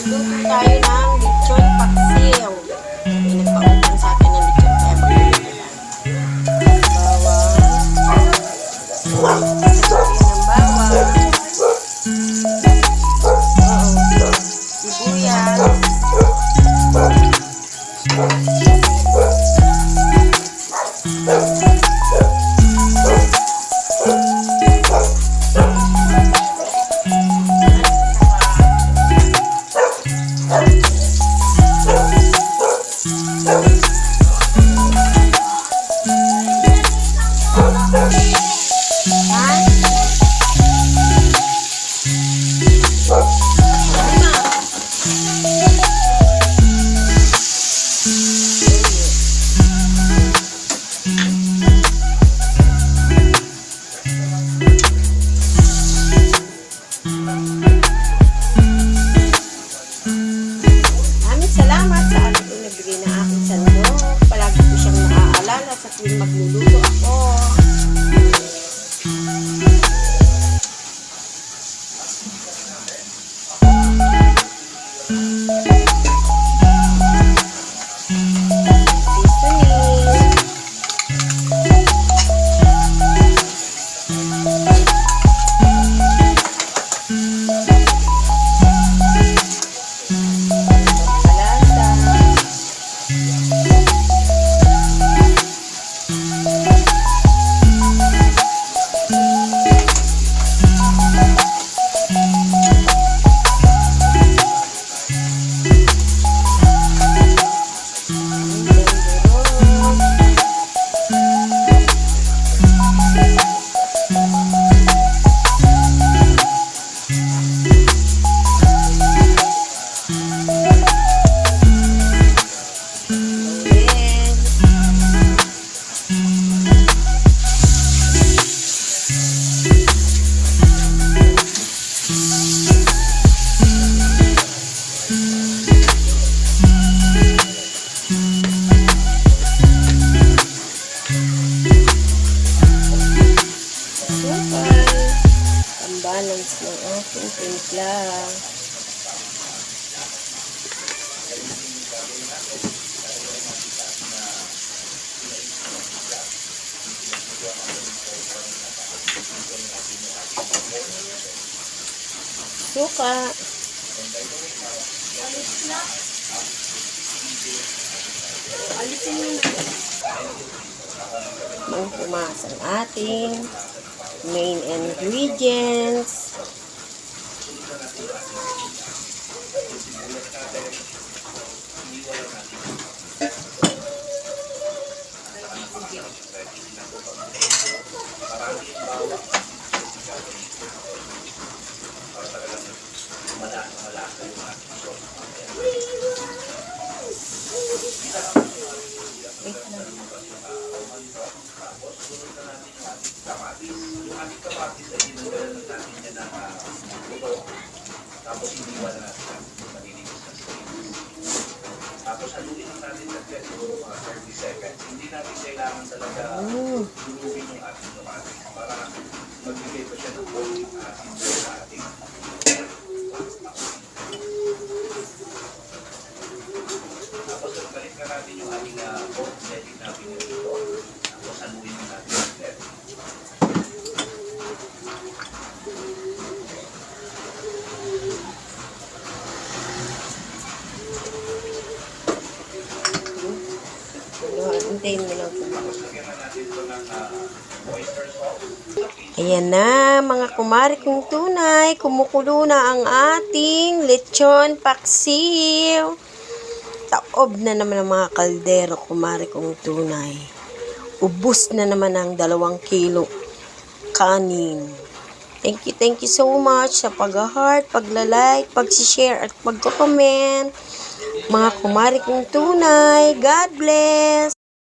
Luto tayo ng lechon paksiw. May nagpa-open sa akin ng lechon kaya paksiw na bawang. Ng bawang. Sibuyas. Salamat sa ating nagbigay na aking sandok. Palagi ko siyang naaalala sa tuwing magluluto ako. Balance ng aking timpla. Suka. Alisin mo na. Mangkumas ang ating main ingredients. Tapos hindi wala natin malilinis na skin. Tapos haluin lang natin sa siguro mga 30 seconds. Hindi natin kailangan talaga luluwin yung ating kamatis para magbigay pa siya ng folic acid sa ating. Tapos balik na natin yung ating pork belly natin dito. Tapos haluin lang natin ulit. Hintayin mo lang ito. Ayan na, mga kumari kong tunay. Kumukulo na ang ating lechon paksiw. Taob na naman ang mga kaldero, kumari kong tunay. Ubus na naman ang 2 kilo kanin. Thank you so much sa pag-heart, pagla-like, pag-share at pag-comment. Mga kumari kong tunay, God bless!